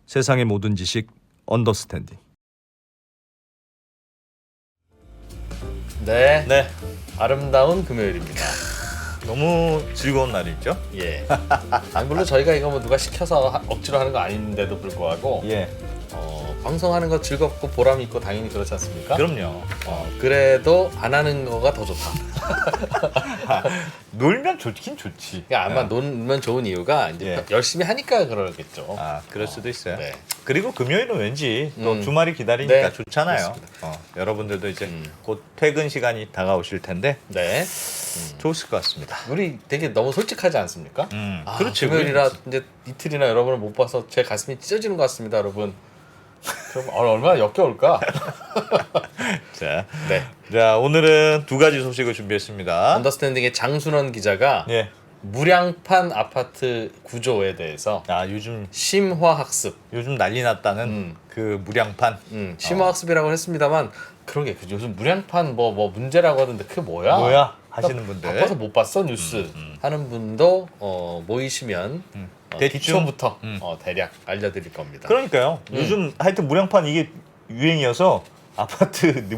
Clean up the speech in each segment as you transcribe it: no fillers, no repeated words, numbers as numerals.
세상의 모든 지식 언더스탠딩. 네, 네, 아름다운 금요일입니다. 너무 즐거운 날이죠. 예. 안 물론 저희가 이거 뭐 누가 시켜서 억지로 하는 거 아닌데도 불구하고 예, 방송하는 거 즐겁고 보람 있고 당연히 그렇지 않습니까? 그럼요. 그래도 안 하는 거가 더 좋다. 놀면 좋긴 좋지. 그러니까 아마 놀면 좋은 이유가 이제 예. 열심히 하니까 그러겠죠. 아, 그럴 수도 있어요. 네. 그리고 금요일은 왠지 또 음. 주말이 기다리니까 네, 좋잖아요. 그렇습니다. 여러분들도 이제 곧 퇴근 시간이 다가오실 텐데 네. 좋으실 것 같습니다. 우리 되게 너무 솔직하지 않습니까? 그렇지. 금요일이라 우리는 이제 이틀이나 여러분을 못 봐서 제 가슴이 찢어지는 것 같습니다, 여러분. 그럼 얼마나 역겨울까? 자, 네. 자, 오늘은 두 가지 소식을 준비했습니다. 언더스탠딩의 장순원 기자가 예. 무량판 아파트 구조에 대해서 아, 요즘 심화학습, 난리 났다는 그 무량판. 심화학습이라고 했습니다만 그러게 요즘 무량판 뭐 문제라고 하던데 그게 뭐야? 뭐야? 하시는 분들. 바빠서 못 봤어 뉴스 하는 분도 모이시면 대충. 기초부터 대략 알려드릴 겁니다. 그러니까요. 요즘 하여튼 무량판 이게 유행이어서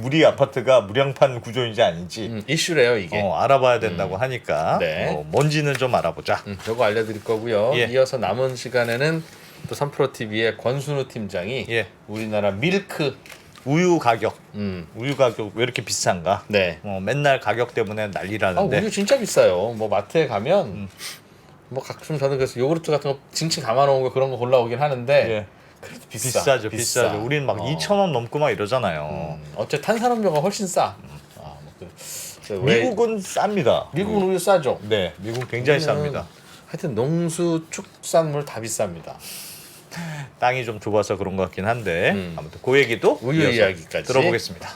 우리 아파트가 무량판 구조인지 아닌지 이슈래요 이게. 알아봐야 된다고 하니까 네. 뭔지는 좀 알아보자. 저거 알려드릴 거고요. 예. 이어서 남은 시간에는 또 3프로TV의 권순우 팀장이 예. 우리나라 밀크 우유 가격 왜 이렇게 비싼가? 네. 맨날 가격 때문에 난리라는데. 우유 진짜 비싸요. 뭐 마트에 가면 뭐 가끔 저는 그래서 요구르트 같은 거 징징 감아놓은 거 그런 거 골라오긴 하는데 예. 그래도 비싸죠. 우리는 막 2,000원 넘고 막 이러잖아요. 어째 탄산음료가 훨씬 싸. 왜 미국은 쌉니다. 미국은 우유 싸죠. 네, 미국 굉장히 우리는 쌉니다. 하여튼 농수 축산물 다 비쌉니다. 땅이 좀 좁아서 그런 것 같긴 한데 아무튼 그 얘기도 우유 이어서 이야기까지 들어보겠습니다.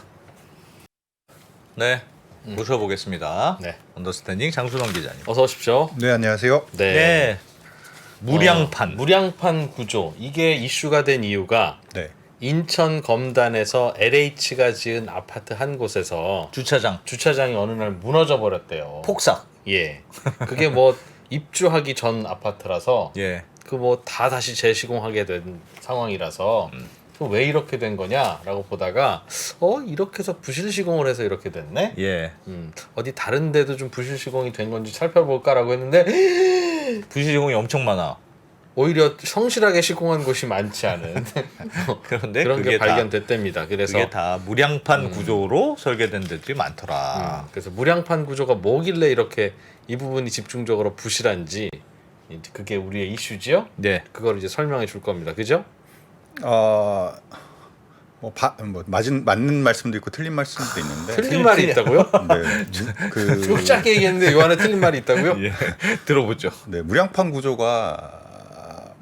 네, 모셔보겠습니다. 네. 언더스탠딩 장순원 기자님. 어서 오십시오. 네, 안녕하세요. 네, 무량판. 무량판 구조 이게 이슈가 된 이유가 네. 인천 검단에서 LH가 지은 아파트 한 곳에서 주차장이 어느 날 무너져 버렸대요. 폭삭. 예. 그게 뭐 입주하기 전 아파트라서 예, 그 뭐 다 다시 재시공하게 된 상황이라서 그 왜 이렇게 된 거냐라고 보다가 이렇게 해서 부실 시공을 해서 이렇게 됐네. 예. 어디 다른 데도 좀 부실 시공이 된 건지 살펴볼까라고 했는데 부실공이 엄청 많아. 오히려 성실하게 시공한 곳이 많지 않은 그런데 그런 게 그게 발견됐답니다. 그래서 그게 다 무량판 구조로 설계된 데들이 많더라. 그래서 무량판 구조가 뭐길래 이렇게 이 부분이 집중적으로 부실한지 이제 그게 우리의 이슈지요. 네. 그걸 이제 설명해 줄 겁니다. 그죠? 맞는 말씀도 있고 틀린 말씀도 있는데. 틀린 말이 있다고요? 네. 쭉 짧게 얘기했는데 요 안에 틀린 말이 있다고요? 예. 들어보죠. 네, 무량판 구조가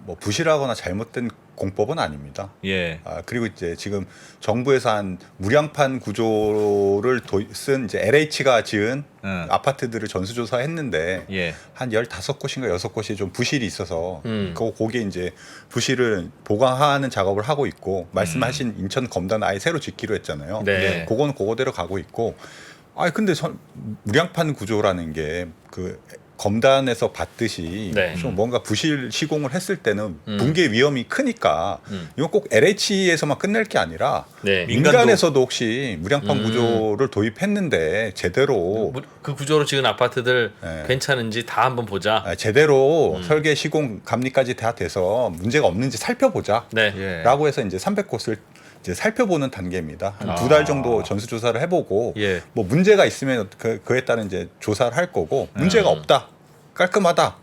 뭐 부실하거나 잘못된 공법은 아닙니다. 예. 그리고 이제 지금 정부에서 한 무량판 구조를 쓴 이제 LH가 지은 아파트들을 전수조사했는데 예. 한 15곳인가 6곳이 좀 부실이 있어서 거기에 이제 부실을 보강하는 작업을 하고 있고 말씀하신 인천 검단 아예 새로 짓기로 했잖아요. 네. 그거는 그거대로 가고 있고 근데 무량판 구조라는 게 그 검단에서 봤듯이 네. 좀 뭔가 부실 시공을 했을 때는 붕괴 위험이 크니까 이건 꼭 LH에서만 끝낼 게 아니라 네. 민간에서도 혹시 무량판 구조를 도입했는데 제대로 그 구조로 지은 아파트들 네. 괜찮은지 다 한번 보자. 제대로 설계 시공 감리까지 다 돼서 문제가 없는지 살펴보자. 네. 예. 라고 해서 이제 300곳을 이제 살펴보는 단계입니다. 한 2달 정도 전수조사를 해보고 예. 뭐 문제가 있으면 그에 따른 이제 조사를 할 거고 문제가 없다, 깔끔하다.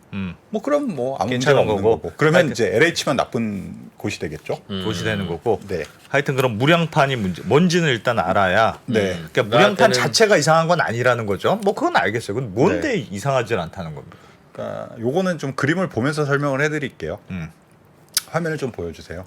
뭐 그럼 뭐 아무 문제가 괜찮은 없는 거고. 거고. 그러면 하여튼 이제 LH만 나쁜 곳이 되겠죠. 도시 되는 거고. 네. 하여튼 그럼 무량판이 뭔지는 일단 알아야. 네. 그러니까 무량판 나한테는- 자체가 이상한 건 아니라는 거죠. 뭐 그건 알겠어요. 근데 뭔데 네. 이상하진 않다는 겁니다. 그러니까 요거는 좀 그림을 보면서 설명을 해드릴게요. 음. 화면을 좀 보여주세요.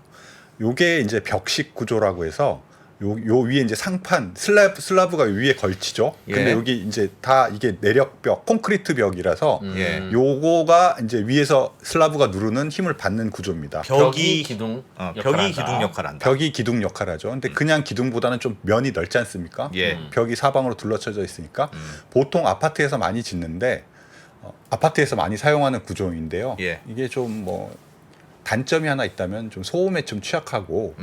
요게 이제 벽식 구조라고 해서 요 위에 이제 상판 슬라브가 위에 걸치죠. 근데 예. 여기 이제 다 이게 내력벽 콘크리트 벽이라서 예. 요거가 이제 위에서 슬라브가 누르는 힘을 받는 구조입니다. 벽이 기둥 벽이 기둥 역할을 한다. 벽이 기둥 역할을 하죠. 근데 그냥 기둥보다는 좀 면이 넓지 않습니까? 예. 벽이 사방으로 둘러쳐져 있으니까 보통 아파트에서 많이 짓는데 아파트에서 많이 사용하는 구조인데요. 예. 이게 좀 뭐 단점이 하나 있다면 좀 소음에 좀 취약하고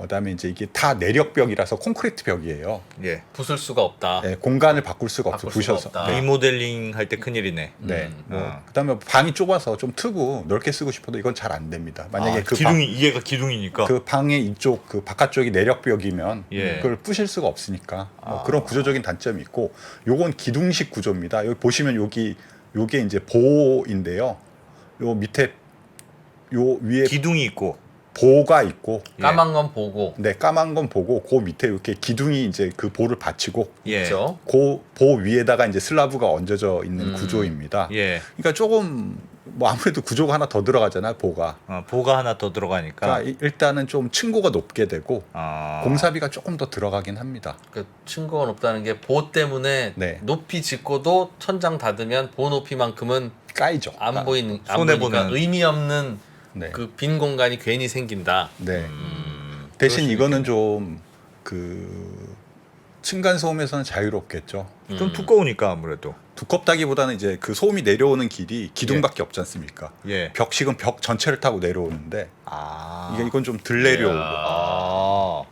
그다음에 이제 이게 다 내력벽이라서 콘크리트 벽이에요. 예. 부술 수가 없다. 네, 공간을 바꿀 수가 없어 바꿀 수가 부셔서. 없다. 네. 리모델링 할 때 큰일이네. 네. 뭐 아. 그다음에 방이 좁아서 좀 트고 넓게 쓰고 싶어도 이건 잘 안 됩니다. 만약에 아, 그 기둥이 이게가 기둥이니까. 그 방의 이쪽 그 바깥쪽이 내력벽이면 예. 그걸 부실 수가 없으니까 뭐 그런 구조적인 단점이 있고 요건 기둥식 구조입니다. 여기 보시면 요게 이제 보인데요. 요 밑에 요 위에 기둥이 있고. 보가 있고 까만 건 보고. 네 까만 건 보고 그 밑에 이렇게 기둥이 이제 그 보를 받치고 예. 그렇죠. 그 보 위에다가 이제 슬라브가 얹어져 있는 구조입니다. 예. 그러니까 조금 뭐 아무래도 구조가 하나 더 들어가잖아요. 보가. 보가 하나 더 들어가니까. 그러니까 일단은 좀 층고가 높게 되고 아. 공사비가 조금 더 들어가긴 합니다. 그 층고가 높다는 게 보 때문에 네. 높이 짓고도 천장 닫으면 보 높이만큼은 까이죠. 안 보이는 안 손해 보니까 보는. 의미 없는 네. 그 빈 공간이 괜히 생긴다. 네. 그럴 대신 수 이거는 좀 층간 소음에서는 자유롭겠죠. 좀 두꺼우니까 아무래도. 두껍다기보다는 이제 그 소음이 내려오는 길이 기둥밖에 없지 않습니까? 예. 벽식은 벽 전체를 타고 내려오는데 아. 이건 좀 덜 내려오고. 아.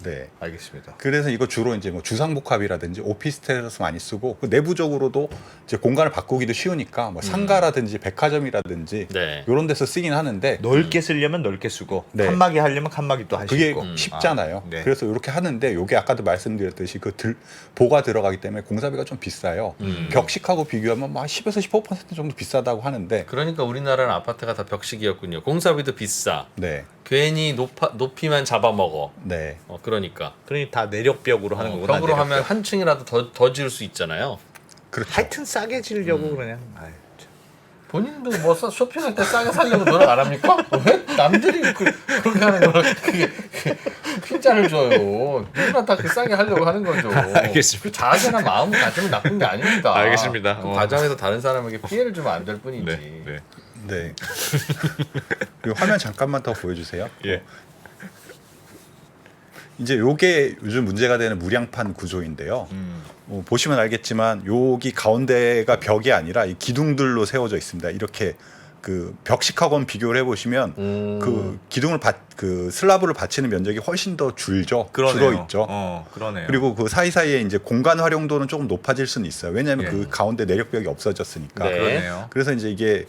네. 알겠습니다. 그래서 이거 주로 이제 뭐 주상복합이라든지 오피스텔에서 많이 쓰고 그 내부적으로도 이제 공간을 바꾸기도 쉬우니까 뭐 상가라든지 백화점이라든지 네. 이런 데서 쓰긴 하는데 넓게 쓰려면 넓게 쓰고 네. 칸막이 하려면 칸막이 또 하시고. 그게 쉽잖아요. 아, 네. 그래서 이렇게 하는데 이게 아까도 말씀드렸듯이 보가 들어가기 때문에 공사비가 좀 비싸요. 벽식하고 비교하면 막 10에서 15% 정도 비싸다고 하는데 그러니까 우리나라는 아파트가 다 벽식이었군요. 공사비도 비싸. 네. 괜히 높이만 잡아먹어. 네. 그러니까 그러니 다 내력벽으로 하는 거구나. 벽으로 내력벽. 하면 한 층이라도 더 지을 수 있잖아요. 그렇죠. 하여튼 싸게 지으려고 그냥. 아유, 참. 본인도 뭐 쇼핑할 때 싸게 살려고 노력 안 합니까? 왜 남들이 그렇게 하는 걸 그게 핀잔을 줘요. 누구나 다 그 싸게 하려고 하는 거죠. 알겠습니다. 그 자아제나 마음을 가지면 나쁜 게 아닙니다. 알겠습니다. 그 과정에서 다른 사람에게 피해를 주면 안 될 뿐이지. 네. 네. 네. 그리고 화면 잠깐만 더 보여주세요. 예. 이제 요게 요즘 문제가 되는 무량판 구조인데요. 보시면 알겠지만 여기 가운데가 벽이 아니라 이 기둥들로 세워져 있습니다. 이렇게 그 벽식하고는 비교를 해보시면 그 기둥을 그 슬라브를 받치는 면적이 훨씬 더 줄죠. 그러네요. 줄어 있죠. 그러네요. 그리고 그 사이사이에 이제 공간 활용도는 조금 높아질 수는 있어요. 왜냐하면 예. 그 가운데 내력벽이 없어졌으니까. 네. 그러네요. 그래서 이제 이게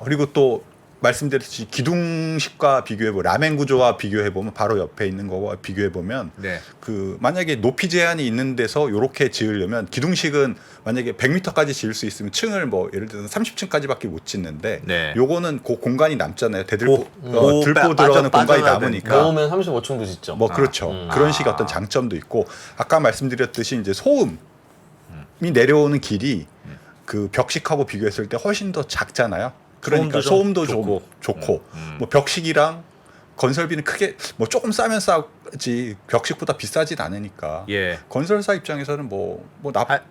그리고 또 말씀드렸듯이 기둥식과 비교해보 라멘 구조와 비교해보면 바로 옆에 있는 거와 비교해보면 네. 그 만약에 높이 제한이 있는 데서 요렇게 지으려면 기둥식은 만약에 100m까지 지을 수 있으면 층을 뭐 예를 들어서 30층까지밖에 못 짓는데 네. 요거는 그 공간이 남잖아요. 오, 들보 빠져- 들어가는 공간이 빠져나야 남으니까 모으면 35층도 짓죠. 뭐 그렇죠. 그런 식의 어떤 장점도 있고 아까 말씀드렸듯이 이제 소음이 내려오는 길이 그 벽식하고 비교했을 때 훨씬 더 작잖아요. 그러니까 소음도 좀 좋고 뭐 벽식이랑 건설비는 크게 뭐 조금 싸면 싸지 벽식보다 비싸진 않으니까 예. 건설사 입장에서는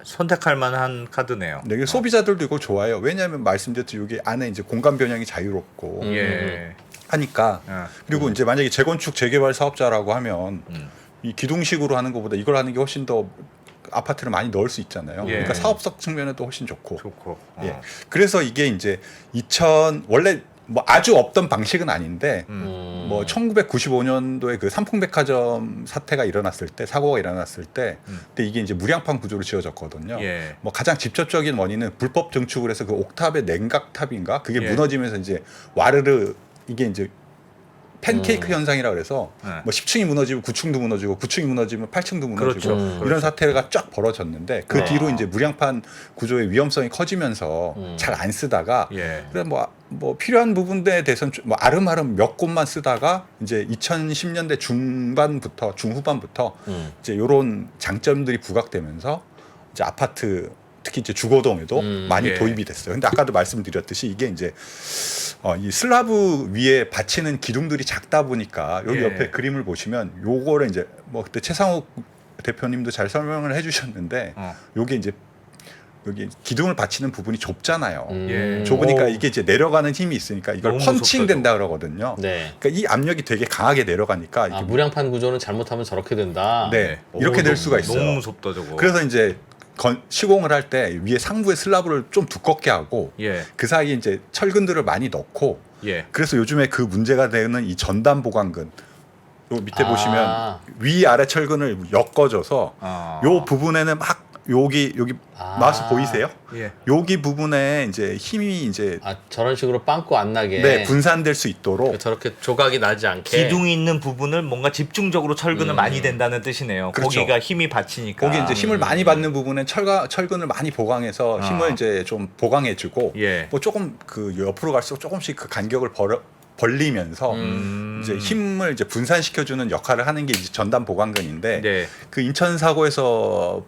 선택할 만한 카드네요. 네, 소비자들도 이걸 좋아해요. 왜냐하면 말씀드렸듯이 여기 안에 이제 공간 변형이 자유롭고 예. 하니까 그리고 이제 만약에 재건축 재개발 사업자라고 하면 이 기둥식으로 하는 것보다 이걸 하는 게 훨씬 더 아파트를 많이 넣을 수 있잖아요. 예. 그러니까 사업적 측면에도 훨씬 좋고. 예. 어. 그래서 이게 이제 원래 뭐 아주 없던 방식은 아닌데 뭐 1995년도에 그 삼풍백화점 사태가 일어났을 때 사고가 일어났을 때 근데 이게 이제 무량판 구조로 지어졌거든요. 예. 뭐 가장 직접적인 원인은 불법 증축을 해서 그 옥탑의 냉각탑인가 그게 예. 무너지면서 이제 와르르 이게 이제 팬케이크 현상이라 그래서 네. 뭐 10층이 무너지고 9층도 무너지고 9층이 무너지면 8층도 무너지고 그렇죠. 이런 사태가 쫙 벌어졌는데 그 뒤로 이제 무량판 구조의 위험성이 커지면서 잘 안 쓰다가 예. 그래 뭐 필요한 부분에 대해서는 뭐 아름아름 몇 곳만 쓰다가 이제 2010년대 중후반부터 이제 이런 장점들이 부각되면서 이제 아파트 특히 이제 주거동에도 많이 예. 도입이 됐어요. 근데 아까도 말씀드렸듯이 이게 이제 이 슬라브 위에 받치는 기둥들이 작다 보니까 여기 예. 옆에 그림을 보시면 요거를 이제 뭐 그때 최상욱 대표님도 잘 설명을 해주셨는데 요게 이제 여기 기둥을 받치는 부분이 좁잖아요. 예. 좁으니까 오. 이게 이제 내려가는 힘이 있으니까 이걸 너무 펀칭 무섭다, 된다 그러거든요. 네. 그러니까 이 압력이 되게 강하게 내려가니까 이게 무량판 구조는 잘못하면 저렇게 된다. 네 이렇게 될 수가 있어요. 너무 무섭다 저거. 그래서 이제 시공을 할 때 위에 상부에 슬라브를 좀 두껍게 하고 예. 그 사이에 이제 철근들을 많이 넣고 예. 그래서 요즘에 그 문제가 되는 이 전단 보강근 요 밑에 아. 보시면 위 아래 철근을 엮어줘서 아. 요 부분에는 막 여기 마우스 보이세요? 예. 여기 부분에 이제 힘이 이제 저런 식으로 빵꾸 안 나게. 네, 분산될 수 있도록 저렇게 조각이 나지 않게. 기둥이 있는 부분을 뭔가 집중적으로 철근을 많이 댄다는 뜻이네요. 그렇죠. 거기가 힘이 받치니까. 거기 이제 힘을 많이 받는 부분엔 철근을 많이 보강해서 힘을 이제 좀 보강해주고 예. 뭐 조금 그 옆으로 갈수록 조금씩 그 간격을 벌리면서 이제 힘을 이제 분산시켜주는 역할을 하는 게 이제 전단 보강근인데 네. 그 인천 사고에서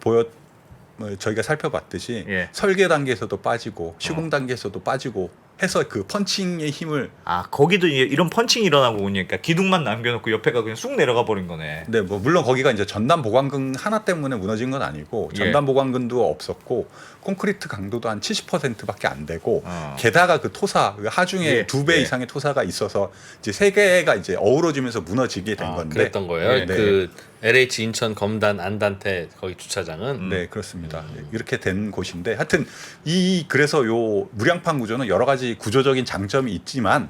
저희가 살펴봤듯이 예. 설계 단계에서도 빠지고 시공 단계에서도 빠지고 해서 그 펀칭의 힘을 거기도 이런 펀칭이 일어나고 오니까 기둥만 남겨놓고 옆에가 그냥 쑥 내려가 버린 거네. 네, 뭐 물론 거기가 이제 전단 보강근 하나 때문에 무너진 건 아니고 예. 전단 보강근도 없었고 콘크리트 강도도 한 70%밖에 안 되고 어. 게다가 그 토사 그 하중에 예. 2배 예. 이상의 토사가 있어서 이제 세 개가 이제 어우러지면서 무너지게 된 건데 그랬던 거예요. 예. 그 LH 인천 검단 안단태 거기 주차장은. 네, 그렇습니다. 이렇게 된 곳인데 하여튼 그래서 요 무량판 구조는 여러 가지 구조적인 장점이 있지만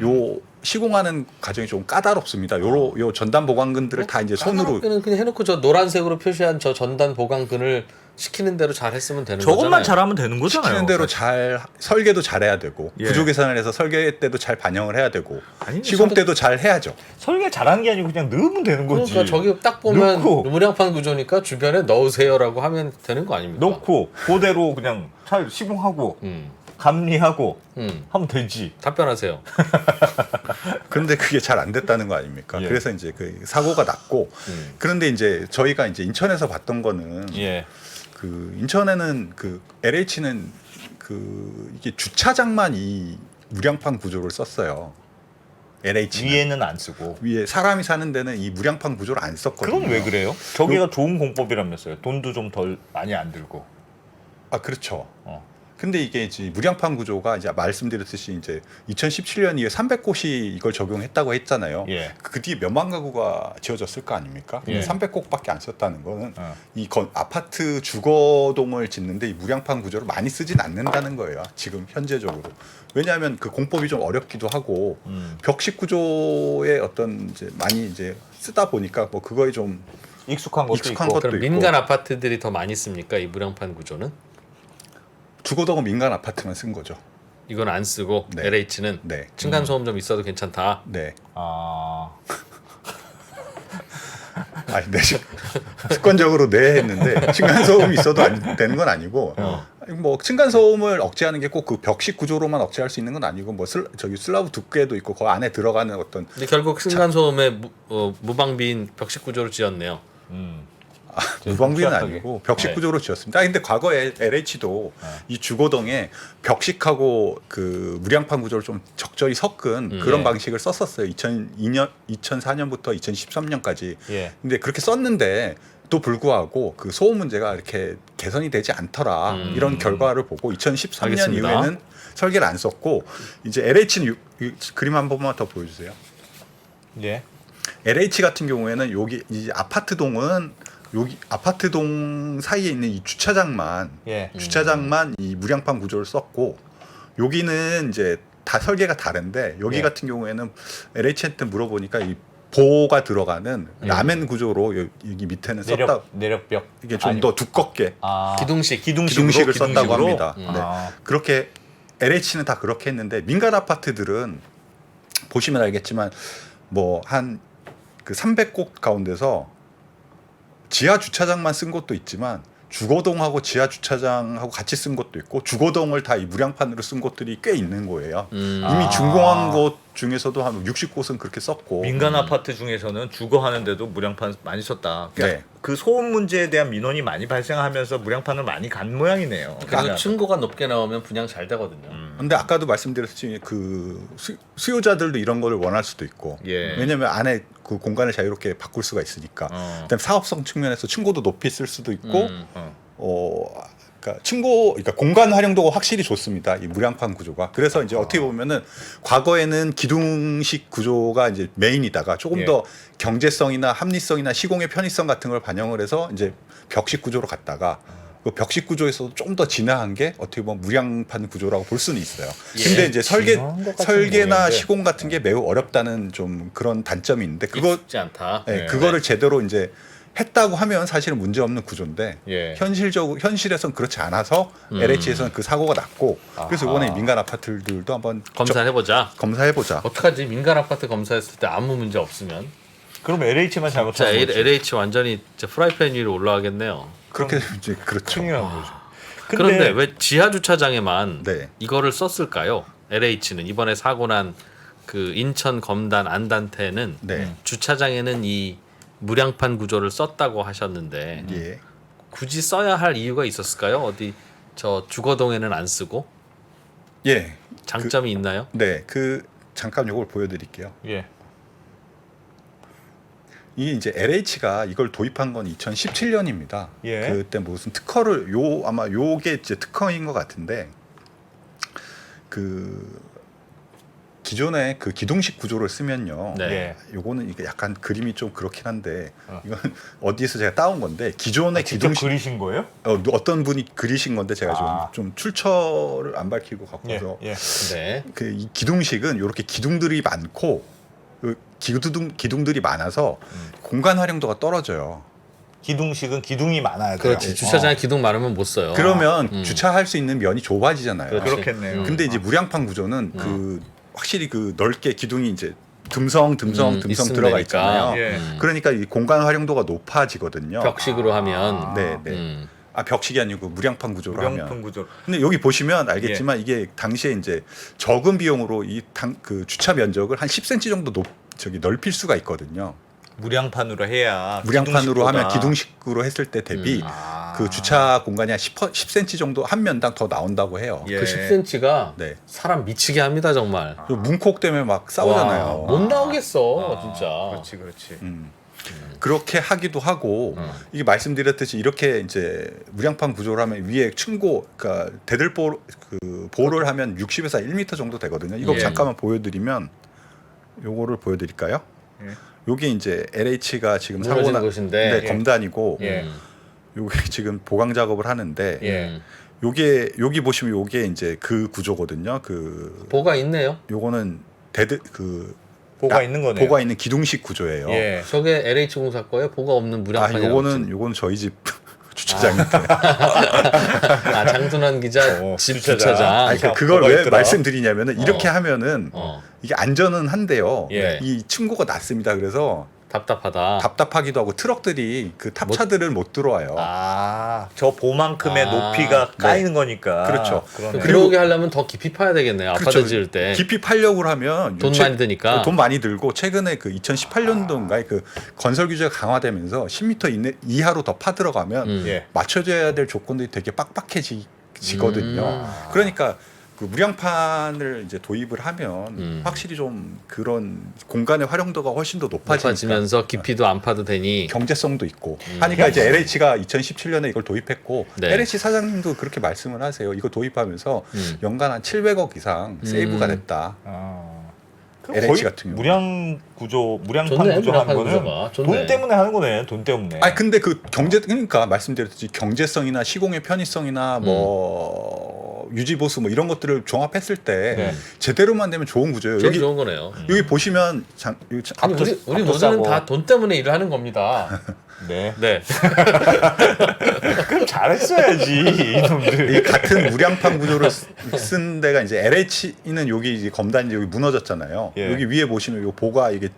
요 시공하는 과정이 좀 까다롭습니다. 요 전단 보강근들을 다 이제 손으로 그냥 해놓고 저 노란색으로 표시한 저 전단 보강근을 시키는 대로 잘 했으면 되는 거잖아요. 저것만 잘하면 되는 거잖아요. 시키는 대로 잘 설계도 잘해야 되고 예. 구조 계산을 해서 설계 때도 잘 반영을 해야 되고 아니, 시공 때도 잘 해야죠. 설계 잘하는 게 아니고 그냥 넣으면 되는 거지. 그러니까 저기 딱 보면 넣고. 무량판 구조니까 주변에 넣으세요라고 하면 되는 거 아닙니까? 넣고 그대로 그냥 잘 시공하고 감리하고 하면 되지. 답변하세요. 그런데 그게 잘 안 됐다는 거 아닙니까? 예. 그래서 이제 그 사고가 났고 그런데 이제 저희가 이제 인천에서 봤던 거는 예. 그 인천에는 그 LH는 그 이게 주차장만 이 무량판 구조를 썼어요. LH는 위에는 안 쓰고. 위에 사람이 사는 데는 이 무량판 구조를 안 썼거든요. 그건 왜 그래요? 저기가 좋은 공법이라면서요. 돈도 좀 덜 많이 안 들고. 그렇죠. 어. 근데 이게 이제 무량판 구조가 이제 말씀드렸듯이 이제 2017년 이후에 300곳이 이걸 적용했다고 했잖아요. 예. 그 뒤에 몇만 가구가 지어졌을 거 아닙니까? 근데 예. 300곳밖에 안 썼다는 거는 어. 이 아파트 주거동을 짓는데 이 무량판 구조를 많이 쓰진 않는다는 거예요. 지금 현재적으로. 왜냐하면 그 공법이 좀 어렵기도 하고 벽식 구조에 어떤 이제 많이 이제 쓰다 보니까 뭐 그거에 좀 익숙한 것도 익숙한 있고. 것도 그럼 있고. 민간 아파트들이 더 많이 씁니까? 이 무량판 구조는? 주거동은 민간 아파트만 쓴 거죠. 이건 안 쓰고 네. LH는 네. 층간 소음 좀 있어도 괜찮다. 네. 아니, 네. 습관적으로 네 했는데 층간 소음이 있어도 안 되는 건 아니고 뭐 층간 소음을 억제하는 게 꼭 그 벽식 구조로만 억제할 수 있는 건 아니고 뭐 저기 슬라브 두께도 있고 그 안에 들어가는 어떤 근데 결국 층간 소음에 무방비인 벽식 구조로 지었네요. 무방비는 취약하게. 아니고 벽식 네. 구조로 지었습니다. 근데 과거에 LH도 이 주거동에 벽식하고 그 무량판 구조를 좀 적절히 섞은 그런 예. 방식을 썼었어요. 2004년부터 2013년까지. 예. 근데 그렇게 썼는데 또 불구하고 그 소음 문제가 이렇게 개선이 되지 않더라. 이런 결과를 보고 2013년 알겠습니다. 이후에는 설계를 안 썼고 이제 LH는 그림 한 번만 더 보여주세요. 예. LH 같은 경우에는 여기 이 아파트동은 여기 아파트동 사이에 있는 이 주차장만 예. 이 무량판 구조를 썼고 여기는 이제 다 설계가 다른데 여기 예. 같은 경우에는 LH한테 물어보니까 이 보호가 들어가는 라멘 구조로 여기 밑에는 썼다. 내력벽. 이게 좀 더 두껍게 기둥식으로 기둥식을 썼다고 합니다. 음. 네. 아. 그렇게 LH는 다 그렇게 했는데 민간 아파트들은 보시면 알겠지만 뭐 한 그 300곳 가운데서 지하 주차장만 쓴 곳도 있지만 주거동하고 지하 주차장하고 같이 쓴 곳도 있고 주거동을 다 이 무량판으로 쓴 곳들이 꽤 있는 거예요. 이미 준공한 곳 중에서도 한 60곳은 그렇게 썼고 민간 아파트 중에서는 주거하는데도 무량판 많이 썼다. 그러니까 네. 그 소음 문제에 대한 민원이 많이 발생하면서 무량판을 많이 간 모양이네요. 그래서 층고가 높게 나오면 분양 잘 되거든요. 근데 아까도 말씀드렸듯이 그 수요자들도 이런 거를 원할 수도 있고 예. 왜냐면 안에 그 공간을 자유롭게 바꿀 수가 있으니까 그다음에 사업성 측면에서 층고도 높이 쓸 수도 있고 그러니까 공간 활용도가 확실히 좋습니다. 이 무량판 구조가. 그래서 이제 어떻게 보면은 과거에는 기둥식 구조가 이제 메인이다가 조금 예. 더 경제성이나 합리성이나 시공의 편의성 같은 걸 반영을 해서 이제 벽식 구조로 갔다가 그 벽식 구조에서도 좀 더 진화한 게 어떻게 보면 무량판 구조라고 볼 수는 있어요. 예. 근데 이제 진화한 것 같은 설계나 모양인데. 시공 같은 게 매우 어렵다는 좀 그런 단점이 있는데 쉽지 않다. 네, 그거를 제대로 이제 했다고 하면 사실은 문제 없는 구조인데 예. 현실에선 그렇지 않아서 LH에서는 그 사고가 났고 그래서 아하. 이번에 민간 아파트들도 한번 검사해보자. 검사해보자. 어떡하지? 민간 아파트 검사했을 때 아무 문제 없으면 그럼 LH만 자 잘못하는 거지. LH 완전히 진짜 프라이팬 위로 올라가겠네요. 그렇게 이제 그렇죠. 큰일 난 거죠. 그런데 왜 지하 주차장에만 네. 이거를 썼을까요? LH는 이번에 사고 난 그 인천 검단 안단테는 네. 주차장에는 이 무량판 구조를 썼다고 하셨는데 예. 굳이 써야 할 이유가 있었을까요? 어디 저 주거동에는 안 쓰고 예. 장점이 있나요? 네. 잠깐 요걸 보여드릴게요. 예. 이게 이제 LH가 이걸 도입한 건 2017년입니다. 예. 그때 무슨 특허를 아마 요게 이제 특허인 것 같은데 그 기존의 그 기둥식 구조를 쓰면요. 네. 예. 요거는 이게 약간 그림이 좀 그렇긴 한데 어. 이건 어디에서 제가 따온 건데 기존의 직접 기둥식 그리신 거예요? 어떤 분이 그리신 건데 제가 아. 좀 출처를 안 밝히고 갖고 예. 와서 예. 네. 그 이 기둥식은 이렇게 기둥들이 많고 기둥들이 많아서 공간 활용도가 떨어져요. 기둥식은 기둥이 많아야 돼요. 그렇지. 주차장에 기둥 많으면 못 써요. 그러면 주차할 수 있는 면이 좁아지잖아요. 그렇지. 그렇겠네요. 근데 이제 무량판 구조는 그 확실히 그 넓게 기둥이 이제 듬성 있으면 들어가 되니까. 있잖아요. 예. 그러니까 이 공간 활용도가 높아지거든요. 벽식으로 하면 네, 네. 음. 아 벽식이 아니고 무량판 구조로 무량판 하면. 구조. 근데 여기 보시면 알겠지만 이게 당시에 이제 적은 비용으로 그 주차 면적을 한 10cm 정도 넓힐 수가 있거든요. 무량판으로 해야 무량판으로 하면 기둥식보다. 기둥식으로 했을 때 대비 아. 그 주차 공간이 한 10cm 정도 한 면당 더 나온다고 해요. 예. 그 10cm가 네. 사람 미치게 합니다 정말. 문콕 때문에 막 싸우잖아요. 와, 못 나오겠어 아, 진짜. 그렇지, 그렇지. 그렇게 하기도 하고 이게 말씀드렸듯이 이렇게 이제 무량판 구조를 하면 위에 층고 그러니까 대들보 그 보를 하면 60에서 1m 정도 되거든요. 이거 예. 잠깐만 보여드리면 요거를 보여드릴까요? 예. 요게 이제 LH가 지금 무너진 사고 난 곳인데. 네, 예. 검단이고 예. 요게 지금 보강 작업을 하는데 예. 여기 보시면 요게 이제 그 구조거든요. 그 보가 있네요. 요거는 보가 있는 거네요. 보가 있는 기둥식 구조예요. 예. 저게 LH 공사 거예요? 보가 없는 아 무량판이라고. 요거는 저희 집 주차장인데. 장순환 기자 집 주차장. 주차장. 아니, 아, 그걸 뭐가 왜 있더라? 말씀드리냐면은 이렇게 하면은 어. 이게 안전은 한데요. 예. 이 층고가 낮습니다. 그래서 답답하다. 답답하기도 하고 트럭들이 그 탑차들을 못 들어와요. 아, 저 보만큼의 아, 높이가 까이는 거니까. 그렇죠. 그러네. 그리고- 들어오게 하려면 더 깊이 파야 되겠네요. 아파트 그렇죠. 지을 때. 깊이 파려고 하면 돈 많이 드니까. 돈 많이 들고 최근에 그 2018년도인가에 그 건설 규제가 강화되면서 10m 이하로 더 파 들어가면 예. 맞춰줘야 될 조건들이 되게 빡빡해지거든요. 그러니까 그 무량판을 이제 도입을 하면 확실히 좀 그런 공간의 활용도가 훨씬 더 높아지니까 높아지면서 깊이도 안 파도 되니. 경제성도 있고 하니까 이제 LH가 2017년에 이걸 도입했고 네. LH 사장님도 그렇게 말씀을 하세요. 이거 도입하면서 연간 한 700억 이상 세이브가 됐다. 아. LH 거의 같은 경우. 무량판 좋네, 구조 하는 무량판 거는 구조가. 좋네. 돈 때문에 하는 거네. 돈 때문에. 아니 근데 그 그러니까 말씀드렸듯이 경제성이나 시공의 편의성이나 뭐 유지 보수 뭐 이런 것들을 종합했을 때 네. 제대로만 되면 좋은 구조예요. 제일 여기 좋은 거네요. 여기 보시면 아니, 우리 앞도 모두는 싸고. 다 돈 때문에 일을 하는 겁니다. 네. 네. 그럼 잘했어야지 이놈들. 이 같은 무량판 구조를 쓴 데가 이제 LH는 여기 이제 검단이 여기 무너졌잖아요. 예. 여기 위에 보시면 요 보가 이게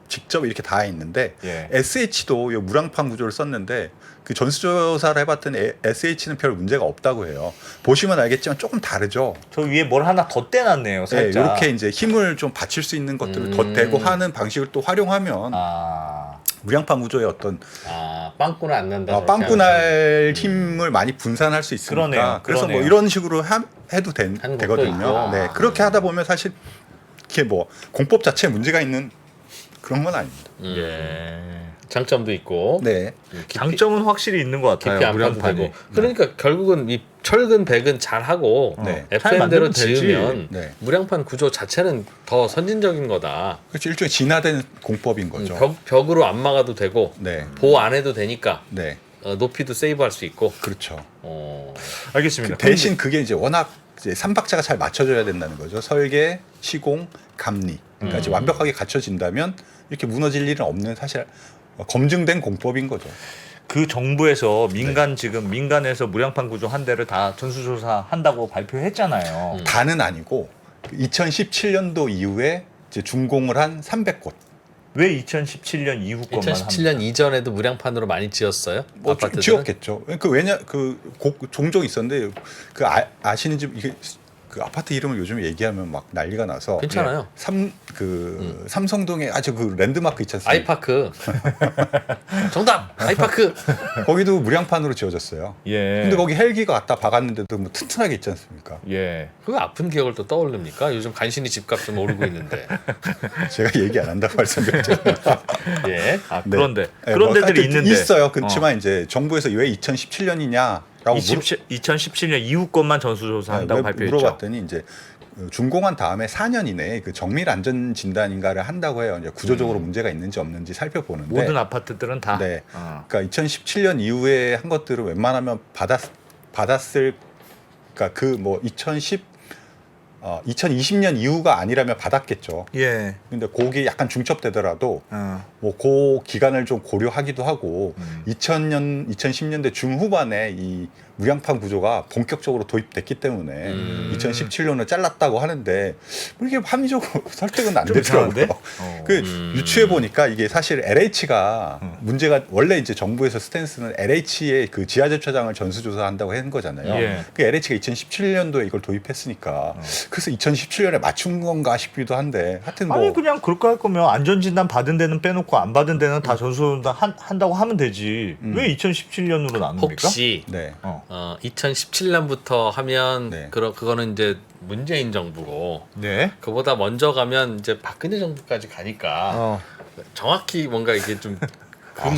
직접 이렇게 닿아 있는데 예. SH도 이 무량판 구조를 썼는데 그 전수조사를 해봤더니 SH는 별 문제가 없다고 해요. 보시면 알겠지만 조금 다르죠. 저 위에 뭘 하나 더 떼놨네요. 네, 살짝. 이렇게 이제 힘을 좀 받칠 수 있는 것들을 더 대고 하는 방식을 또 활용하면 아. 무량판 구조의 어떤 빵꾸는 안 난다. 저렇게 빵꾸 하면. 날 힘을 많이 분산할 수 있으니까 그러네요. 그래서 뭐 그러네요. 이런 식으로 해도 하는 것도 되거든요. 있고. 네, 그렇게 하다 보면 사실 이게 뭐 공법 자체에 문제가 있는 그런 건 아닙니다. 예. 장점도 있고. 네, 장점은 확실히 있는 것 같아요. 깊이 안 파도 무량판이. 되고. 그러니까 결국은 이 철근 백은 잘 하고 네. 잘 FM대로 만들면 되지. 지으면 네. 무량판 구조 자체는 더 선진적인 거다. 그렇죠. 일종의 진화된 공법인 거죠. 벽으로 안 막아도 되고 네, 보호 안 해도 되니까 네. 높이도 세이브할 수 있고. 그렇죠. 알겠습니다. 대신 그게 이제 워낙 이제 삼박자가 잘 맞춰져야 된다는 거죠. 설계, 시공, 감리. 그러니까 이제 완벽하게 갖춰진다면 이렇게 무너질 일은 없는 사실 검증된 공법인 거죠. 그 정부에서 지금 민간에서 무량판 구조 한 대를 다 전수조사 한다고 발표했잖아요. 다는 아니고 2017년도 이후에 이제 준공을 한 300곳. 왜 2017년 이후 것만 2017년 이전에도 무량판으로 많이 지었어요? 뭐 아파트들은? 지었겠죠. 종종 있었는데 아시는지 이게 그 아파트 이름을 요즘 얘기하면 막 난리가 나서 괜찮아요. 삼성동에 아주 그 랜드마크 있지 않습니까? 아이파크. 정답. 아이파크. 거기도 무량판으로 지어졌어요. 예. 근데 거기 헬기가 갖다 박았는데도 뭐 튼튼하게 있지 않습니까? 예. 그 아픈 기억을 또 떠올립니까? 요즘 간신히 집값 좀 오르고 있는데. 제가 얘기 안 한다고 말씀드렸죠. 예. 아, 네. 그런데 네, 그런 뭐 데들이 하여튼 있는데 있어요. 그렇지만 이제 정부에서 왜 2017년이냐라고 2017년 이후 것만 전수조사한다고 발표했죠. 물어봤더니 이제 준공한 다음에 4년 이내에 그 정밀 안전 진단인가를 한다고 해요. 이제 구조적으로 문제가 있는지 없는지 살펴보는데 모든 아파트들은 다. 네. 그러니까 2017년 이후에 한 것들은 웬만하면 받았을 그러니까 그 뭐 2020년 이후가 아니라면 받았겠죠. 예. 근데 그게 약간 중첩되더라도 어. 뭐 그 기간을 좀 고려하기도 하고 2010년대 중후반에 이 무량판 구조가 본격적으로 도입됐기 때문에 2017년을 잘랐다고 하는데 뭐 이게 합리적으로 설득은 안 좀 되더라고요. 이상한데? 그 유추해 보니까 이게 사실 LH가 문제가 원래 이제 정부에서 스탠스는 LH의 그 지하 주차장을 전수조사한다고 한 거잖아요. 예. 그 LH가 2017년도에 이걸 도입했으니까 그래서 2017년에 맞춘 건가 싶기도 한데 하여튼 뭐 아니 그냥 그렇게 할 거면 안전진단 받은 데는 빼놓고 안 받은 데는 다 전수조사 한다고 하면 되지. 왜 2017년으로 나눕니까? 혹시 네. 2017년부터 하면 네. 그거는 이제 문재인 정부고 네. 그보다 먼저 가면 이제 박근혜 정부까지 가니까 정확히 뭔가 이게 좀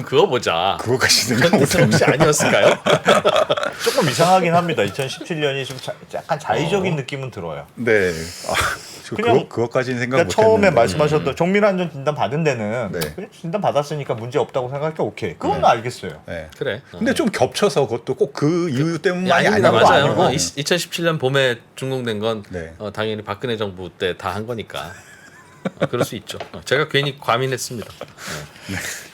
그거 보자. 그거까지 그런 생각 뜻은 혹시 아니었을까요? 조금 이상하긴 합니다. 2017년이 좀 약간 자의적인 느낌은 들어요. 네. 그냥- 그것까지는 생각 그러니까 못 처음에 했는데. 말씀하셨던 정밀안전 진단 받은 데는 네. 그냥 진단 받았으니까 문제 없다고 생각할 때 오케이. 그건 알겠어요. 네. 그래. 근데 좀 겹쳐서 그것도 꼭 그 이유 때문만이 아닙니다. 아니고 맞아요. 아니고. 2017년 봄에 준공된 건 네. 당연히 박근혜 정부 때 다 한 거니까 그럴 수 있죠. 제가 괜히 과민했습니다.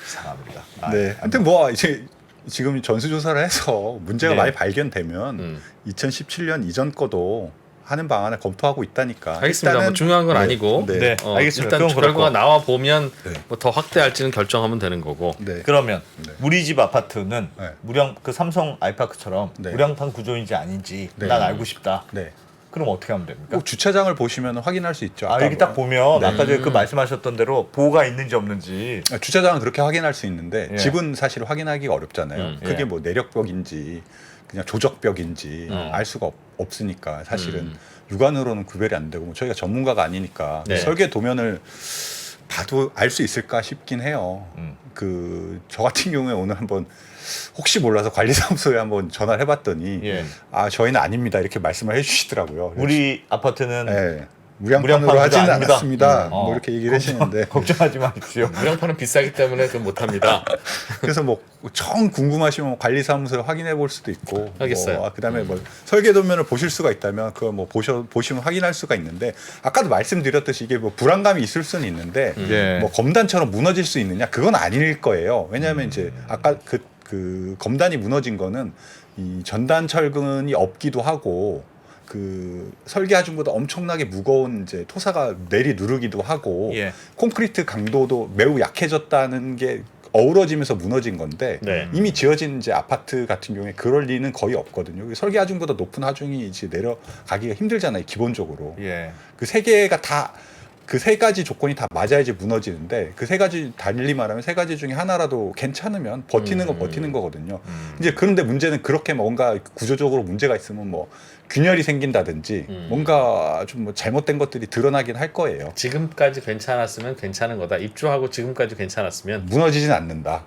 이상합니다. 네. 아무튼 뭐 이제 지금 전수조사를 해서 문제가 네. 많이 발견되면 2017년 이전 거도 하는 방안을 검토하고 있다니까. 알겠습니다. 뭐 중요한 건 네. 아니고 네. 네. 알겠습니다. 일단 그건 결과가 그렇고. 나와 보면 네. 뭐 더 확대할지는 결정하면 되는 거고. 네. 그러면 네. 우리 집 아파트는 네. 그 삼성 아이파크처럼 네. 무량판 구조인지 아닌지 네. 난 알고 싶다. 네. 그럼 어떻게 하면 됩니까? 꼭 주차장을 보시면 확인할 수 있죠. 여기 딱 보면 네. 아까 전에 그 말씀하셨던 대로 보호가 있는지 없는지. 주차장은 그렇게 확인할 수 있는데 예. 집은 사실 확인하기가 어렵잖아요. 그게 예. 뭐 내력벽인지 그냥 조적벽인지 알 수가 없으니까 사실은 육안으로는 구별이 안 되고 뭐 저희가 전문가가 아니니까 네. 설계 도면을 봐도 알 수 있을까 싶긴 해요. 그 저 같은 경우에 오늘 한번 혹시 몰라서 관리사무소에 한번 전화를 해봤더니 예. 아 저희는 아닙니다 이렇게 말씀을 해주시더라고요. 우리 아파트는 네. 무량판으로 무량판 하지는 구조 아닙니다. 않았습니다. 어. 뭐 이렇게 얘기를 하시는데 걱정하지 마십시오. 무량판은 비싸기 때문에 그건 못합니다. 그래서 뭐 정 궁금하시면 관리사무소에 확인해 볼 수도 있고 알겠어요. 뭐, 그다음에 뭐 설계 도면을 보실 수가 있다면 그거 뭐 보시면 확인할 수가 있는데 아까도 말씀드렸듯이 이게 뭐 불안감이 있을 수는 있는데 예. 뭐 검단처럼 무너질 수 있느냐 그건 아닐 거예요. 왜냐하면 이제 아까 그 검단이 무너진 거는 이 전단 철근이 없기도 하고 그 설계 하중보다 엄청나게 무거운 이제 토사가 내리 누르기도 하고 예. 콘크리트 강도도 매우 약해졌다는 게 어우러지면서 무너진 건데 네. 이미 지어진 이제 아파트 같은 경우에 그럴 리는 거의 없거든요. 설계 하중보다 높은 하중이 이제 내려가기가 힘들잖아요. 기본적으로 예. 그 세 개가 다 그 세 가지 조건이 다 맞아야지 무너지는데 그 세 가지 달리 말하면 세 가지 중에 하나라도 괜찮으면 버티는 건 버티는 거거든요. 이제 그런데 문제는 그렇게 뭔가 구조적으로 문제가 있으면 뭐 균열이 생긴다든지 뭔가 좀 뭐 잘못된 것들이 드러나긴 할 거예요. 지금까지 괜찮았으면 괜찮은 거다. 입주하고 지금까지 괜찮았으면 무너지진 않는다.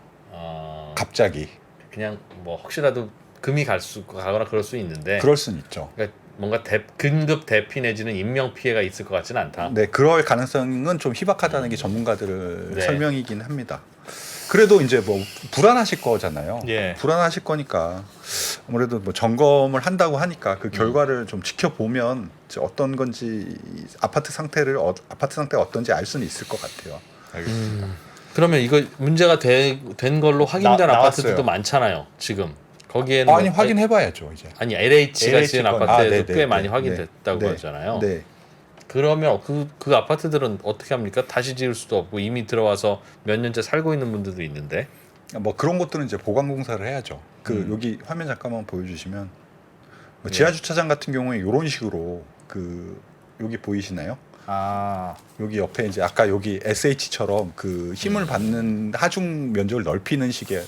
갑자기 그냥 뭐 혹시라도 금이 가거나 그럴 수 있는데 그럴 수는 있죠. 그러니까 뭔가 긴급 대피 내지는 인명 피해가 있을 것 같지는 않다. 네, 그럴 가능성은 좀 희박하다는 게 전문가들의 네. 설명이긴 합니다. 그래도 이제 뭐 불안하실 거잖아요. 예. 불안하실 거니까 아무래도 뭐 점검을 한다고 하니까 그 결과를 좀 지켜보면 이제 어떤 건지 아파트 상태가 어떤지 알 수는 있을 것 같아요. 알겠습니다. 그러면 이거 문제가 된 걸로 확인된 나왔어요. 아파트들도 많잖아요. 지금 거기에는 아니 뭐- 확인해봐야죠 이제. 아니 LH가 LH 지은 건. 아파트에도 네네, 꽤 많이 네, 확인됐다고 네, 하잖아요. 네. 그러면 그 아파트들은 어떻게 합니까? 다시 지을 수도 없고 이미 들어와서 몇 년째 살고 있는 분들도 있는데. 뭐 그런 것들은 이제 보강 공사를 해야죠. 그 여기 화면 잠깐만 보여주시면 뭐 예. 지하 주차장 같은 경우에 이런 식으로 그 여기 보이시나요? 아, 여기 옆에 이제 아까 여기 SH처럼 그 힘을 받는 하중 면적을 넓히는 식의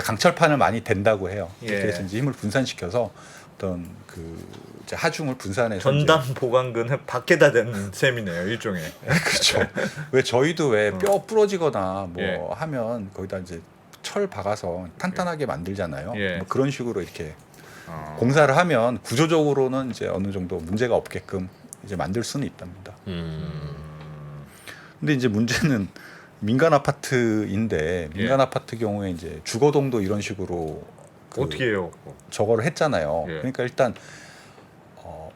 강철판을 많이 댄다고 해요. 예. 그래서 이제 힘을 분산시켜서 어떤 그 이제 하중을 분산해서 전담 보강근을 밖에다 댄 셈이네요, 일종의. 그렇죠. 왜 저희도 왜 뼈 부러지거나 뭐 예. 하면 거기다 이제 철 박아서 탄탄하게 만들잖아요. 예. 뭐 그런 식으로 이렇게 어. 공사를 하면 구조적으로는 이제 어느 정도 문제가 없게끔 이제 만들 수는 있답니다. 근데 이제 문제는 민간 아파트인데 민간 예. 아파트 경우에 이제 주거동도 이런 식으로 어떻게 해요? 저거를 했잖아요. 예. 그러니까 일단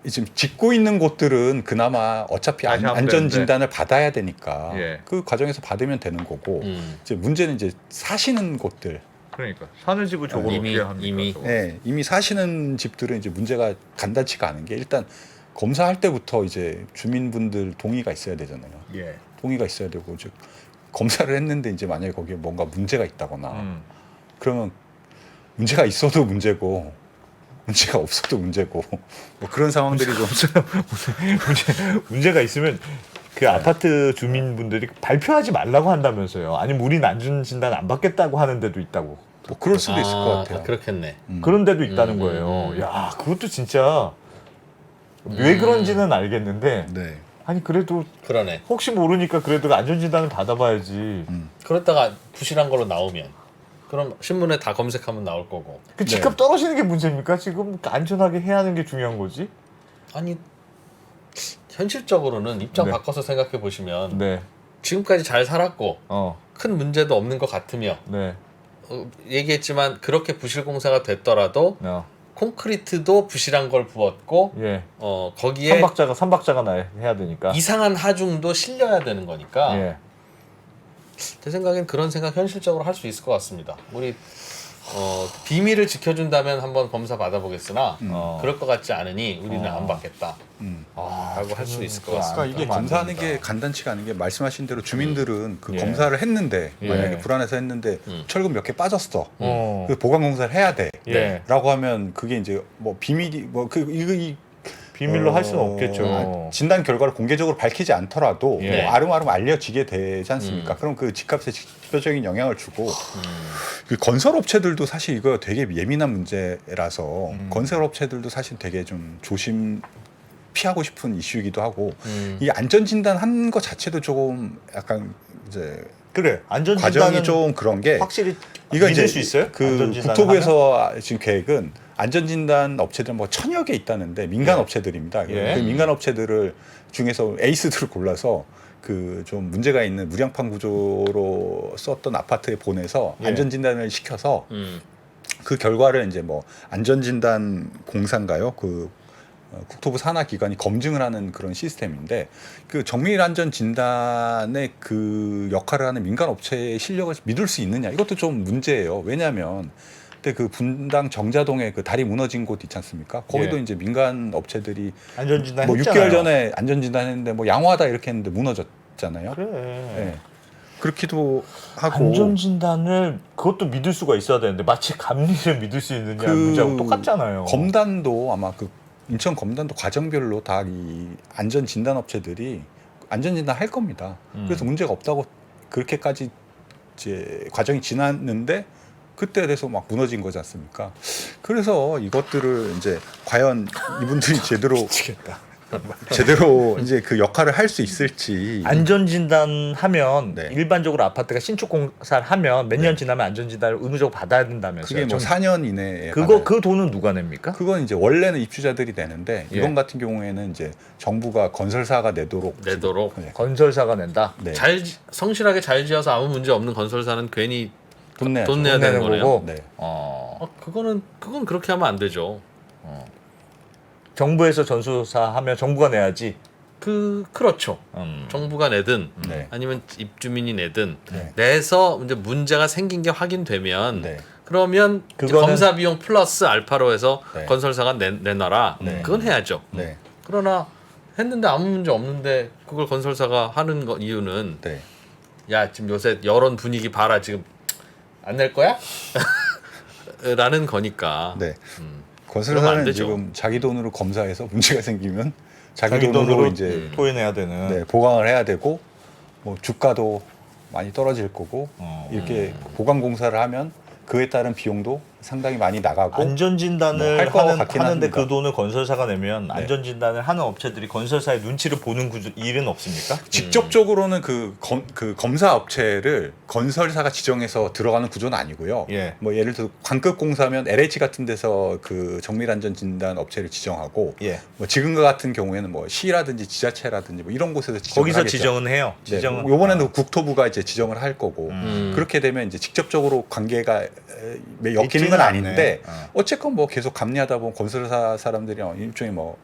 지금 짓고 있는 곳들은 그나마 어차피 다시 하면 안전 되는데. 진단을 받아야 되니까 예. 그 과정에서 받으면 되는 거고 이제 문제는 이제 사시는 곳들, 그러니까 산을 지고 저걸 이미- 어떻게 합니까? 이미. 저거? 예, 이미 사시는 집들은 이제 문제가 간단치가 않은 게 일단 검사할 때부터 이제 주민분들 동의가 있어야 되잖아요. 예. 동의가 있어야 되고 즉 검사를 했는데 이제 만약에 거기에 뭔가 문제가 있다거나 그러면 문제가 있어도 문제고 문제가 없어도 문제고 뭐 그런 상황들이 좀 문제가 있으면 그 아파트 주민분들이 발표하지 말라고 한다면서요. 아니면 우리는 안전 진단 안 받겠다고 하는 데도 있다고. 뭐 그럴 수도 있을 것 같아요. 그렇겠네. 그런 데도 있다는 거예요. 야, 그것도 진짜 왜 그런지는 알겠는데 네. 아니 그래도 그러네. 혹시 모르니까 그래도 안전 진단을 받아봐야지. 그러다가 부실한 걸로 나오면 그럼 신문에 다 검색하면 나올 거고. 그 집값 떨어지는 게 문제입니까? 지금 안전하게 해야 하는 게 중요한 거지. 아니 현실적으로는 입장 네. 바꿔서 생각해 보시면 네. 지금까지 잘 살았고 어. 큰 문제도 없는 것 같으며 네. 얘기했지만 그렇게 부실 공사가 됐더라도 어. 콘크리트도 부실한 걸 부었고 예. 거기에 삼박자가 해야 되니까. 이상한 하중도 실려야 되는 거니까 예. 제 생각엔 그런 생각 현실적으로 할 수 있을 것 같습니다. 우리 비밀을 지켜준다면 한번 검사 받아보겠으나 그럴 것 같지 않으니 우리는 안 받겠다 라고 할 수 있을 것 같습니다. 그러니까 이게 그러면 안 검사하는 됩니다. 게 간단치가 않은 게 말씀하신 대로 주민들은 그 예. 검사를 했는데 예. 만약에 불안해서 했는데 철근 몇 개 빠졌어. 어. 그 보강 공사를 해야 돼. 예. 라고 하면 그게 이제 뭐 비밀이 이 비밀로 할 수는 없겠죠. 진단 결과를 공개적으로 밝히지 않더라도 예. 뭐 아름아름 알려지게 되지 않습니까? 그럼 그 집값에 직접적인 영향을 주고 그 건설업체들도 사실 이거 되게 예민한 문제라서 건설업체들도 사실 되게 좀 조심 피하고 싶은 이슈이기도 하고 이 안전 진단 한 거 자체도 조금 약간 이제 그래. 안전 과정이 진단은 좀 그런 게 확실히 이거 믿을 이제 수 있어요? 그 안전 진단을 국토부에서 지금 계획은 안전진단 업체들 뭐 1000여 개 있다는데 민간 예. 업체들입니다. 예. 그 민간 업체들을 중에서 에이스들을 골라서 그 좀 문제가 있는 무량판 구조로 썼던 아파트에 보내서 예. 안전진단을 시켜서 그 결과를 이제 뭐 안전진단 공사인가요? 그 국토부 산하 기관이 검증을 하는 그런 시스템인데 그 정밀 안전 진단의 그 역할을 하는 민간 업체의 실력을 믿을 수 있느냐 이것도 좀 문제예요. 왜냐하면 그때 그 분당 정자동에 그 다리 무너진 곳 있지 않습니까? 거기도 예. 이제 민간 업체들이 안전 진단 뭐 했잖아요. 6개월 전에 안전 진단했는데 뭐 양호하다 이렇게 했는데 무너졌잖아요. 그래. 예. 그렇기도 하고 안전 진단을 그것도 믿을 수가 있어야 되는데 마치 감리를 믿을 수 있느냐 그 문제하고 똑같잖아요. 검단도 아마 그 인천 검단도 과정별로 다 이 안전 진단 업체들이 안전 진단 할 겁니다. 그래서 문제가 없다고 그렇게까지 이제 과정이 지났는데 그때 돼서 막 무너진 거지 않습니까? 그래서 이것들을 이제 과연 이분들이 제대로 미치겠다. 제대로 이제 그 역할을 할 수 있을지. 안전진단 하면 네. 일반적으로 아파트가 신축 공사를 하면 몇 년 지나면 안전진단을 의무적으로 받아야 된다면서요. 그게 뭐 4년 이내에 그거 받아요. 그 돈은 누가 냅니까? 그건 이제 원래는 입주자들이 내는데 예. 이번 같은 경우에는 이제 정부가 건설사가 내도록 내도록. 건설사가 낸다. 네. 성실하게 잘 지어서 아무 문제 없는 건설사는 괜히 돈 내야죠. 돈 내야 되는 거네요. 거고. 네. 그건 그렇게 하면 안 되죠. 정부에서 전수사 하면 정부가 내야지. 그렇죠. 정부가 내든 네. 아니면 입주민이 내든 네. 내서 이제 문제가 생긴 게 확인되면 네. 그러면 이제 그거는- 검사 비용 플러스 알파로 해서 네. 건설사가 내놔라. 네. 그건 해야죠. 네. 그러나 했는데 아무 문제 없는데 그걸 건설사가 하는 이유는 네. 야 지금 요새 여론 분위기 봐라 지금 안 낼 거야? 라는 거니까. 네. 그러면 안 건설사는 되죠. 지금 자기 돈으로 검사해서 문제가 생기면 자기, 자기 돈으로, 돈으로 이제 토해내야 되는. 네, 보강을 해야 되고 뭐 주가도 많이 떨어질 거고 이렇게 보강 공사를 하면 그에 따른 비용도 상당히 많이 나가고 안전진단을 뭐할것 같긴 하는데 합니다. 그 돈을 건설사가 내면 네. 안전진단을 하는 업체들이 건설사의 눈치를 보는 일은 없습니까? 직접적으로는 그 검사 업체를 건설사가 지정해서 들어가는 구조는 아니고요. 예. 뭐 예를 들어 관급 공사면 LH 같은 데서 그 정밀 안전 진단 업체를 지정하고 예. 뭐 지금과 같은 경우에는 뭐 시라든지 지자체라든지 뭐 이런 곳에서 지정을 거기서 하겠죠. 지정은 해요. 네, 지정은. 요번에는 국토부가 이제 지정을 할 거고 그렇게 되면 이제 직접적으로 관계가 엮이는 있지는 건 않네. 아닌데 어. 어쨌건 뭐 계속 감리하다 보면 건설사 사람들이 일종의 뭐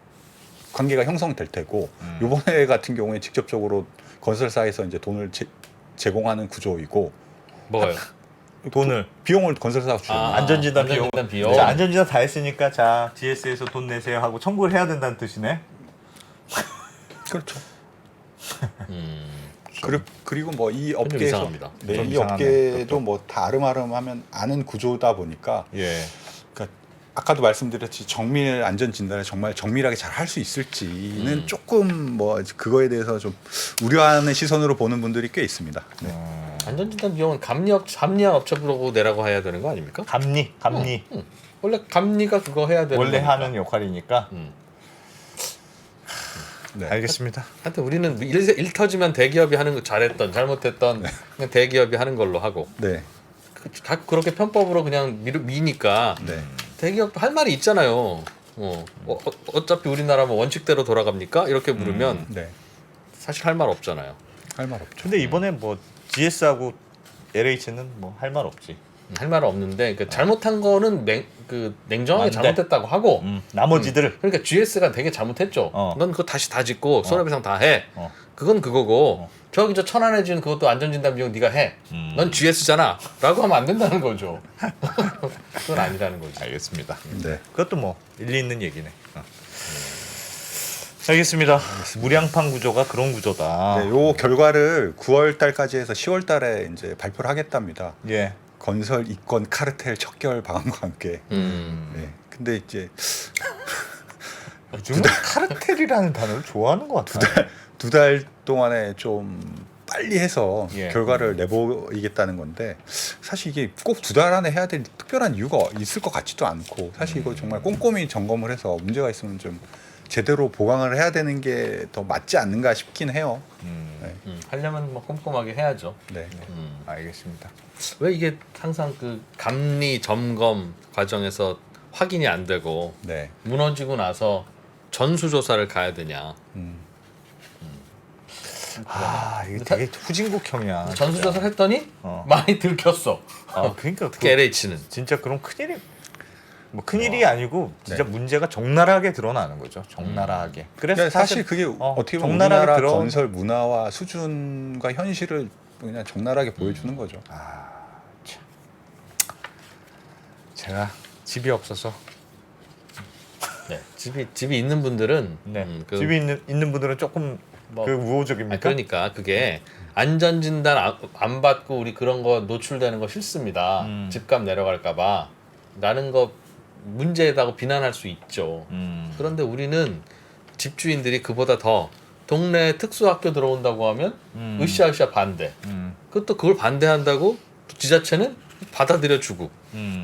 관계가 형성될 테고 요번에 같은 경우에 직접적으로 건설사에서 이제 돈을 제공하는 구조이고 뭐가요? 돈을 비용을 건설사가 주는 거예요. 안전진단 비용. 안전진단 비용. 자, 안전진단 다 했으니까 자 GS에서 돈 내세요 하고 청구를 해야 된다는 뜻이네. 그렇죠. 음. 그리고 뭐 이 좀 업계에서 이상합니다. 네, 좀 이 이상하네, 업계도 뭐 다 아름아름하면 아는 구조다 보니까 예. 그러니까 아까도 말씀드렸지 정밀 안전 진단을 정말 정밀하게 잘 할 수 있을지는 조금 뭐 그거에 대해서 좀 우려하는 시선으로 보는 분들이 꽤 있습니다. 네. 안전진단 비용은 감리한 업체 보고 내라고 해야 되는 거 아닙니까? 감리. 원래 감리가 그거 해야 되는 원래 거니까. 하는 역할이니까. 네. 알겠습니다. 하여튼 우리는 일 터지면 대기업이 하는 거 잘했던 잘못했던 그냥 대기업이 하는 걸로 하고 네. 그렇게 편법으로 그냥 미니까 네. 대기업도 할 말이 있잖아요. 어차피 우리나라 뭐 원칙대로 돌아갑니까? 이렇게 물으면 네. 사실 할 말 없잖아요. 할 말 없죠. 근데 이번에 뭐 GS하고 LH는 뭐 할 말 없지. 할 말 없는데 그 잘못한 거는 냉정하게 안 돼. 잘못했다고 하고 나머지들을 그러니까 GS가 되게 잘못했죠. 넌 그거 다시 다 짓고 손해배상 다 해. 어. 그건 그거고 저기 저 천안에 지은 그것도 안전진단 비용 네가 해. 넌 GS잖아. 라고 하면 안 된다는 거죠. 그건 아니라는 거지. 알겠습니다. 네. 그것도 뭐 일리 있는 얘기네. 알겠습니다. 무량판 구조가 그런 구조다. 네, 요 결과를 9월 달까지 해서 10월 달에 이제 발표를 하겠답니다. 예. 건설 이권 카르텔 척결 방안과 함께. 네. 근데 이제 요즘은 카르텔이라는 단어를 좋아하는 것 같아요. 2달 동안에 좀 빨리 해서 예. 결과를 내보이겠다는 건데 사실 이게 꼭 2달 안에 해야 될 특별한 이유가 있을 것 같지도 않고 사실 이거 정말 꼼꼼히 점검을 해서 문제가 있으면 좀 제대로 보강을 해야 되는 게 더 맞지 않는가 싶긴 해요. 네. 하려면 뭐 꼼꼼하게 해야죠. 네. 알겠습니다. 왜 이게 항상 그 감리 점검 과정에서 확인이 안 되고 네. 무너지고 나서 전수조사를 가야 되냐. 이게 되게 후진국형이야. 전수조사를 했더니 어. 많이 들켰어. 그러니까 특히 LH는. 진짜 그럼 큰일이 뭐 큰일이 아니고 진짜 문제가 적나라하게 드러나는 거죠. 적나라하게. 그래서 그러니까 사실 그게 어떻게 보면 적나라하게 우리나라 들어- 건설 문화와 수준과 현실을 그냥 적나라하게 보여주는 거죠. 참. 제가 집이 없어서 네. 집이 있는 분들은 네. 그 집이 있는 분들은 조금 뭐- 그 우호적입니까? 그러니까 그게 안전진단 안 받고 우리 그런 거 노출되는 거 싫습니다. 집값 내려갈까봐 라는 거 문제다고 비난할 수 있죠. 그런데 우리는 집주인들이 그보다 더 동네에 특수학교 들어온다고 하면 으쌰으쌰 반대. 그것도 그걸 반대한다고 지자체는 받아들여주고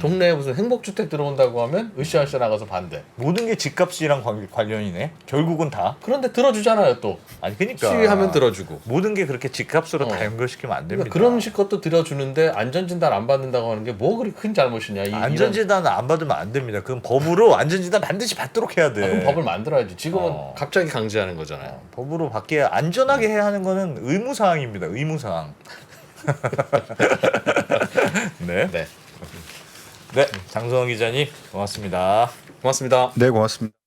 동네에 무슨 행복주택 들어온다고 하면 으쌰으쌰 나가서 반대. 모든 게 집값이랑 관련이네. 결국은 다. 그런데 들어주잖아요 또. 아니 그러니까 시위하면 들어주고. 모든 게 그렇게 집값으로 다 어. 연결시키면 안 됩니다. 그러니까 그런 식 것도 들어주는데 안전진단 안 받는다고 하는 게 뭐 그리 큰 잘못이냐. 안전진단 안 받으면 안 됩니다. 그건 법으로 안전진단 반드시 받도록 해야 돼. 그럼 법을 만들어야지. 지금은 어. 갑자기 강제하는 거잖아요. 법으로 받게 안전하게 해야 하는 거는 의무사항입니다. 의무사항. 네. 네. 네. 장성원 기자님 고맙습니다. 고맙습니다. 네, 고맙습니다.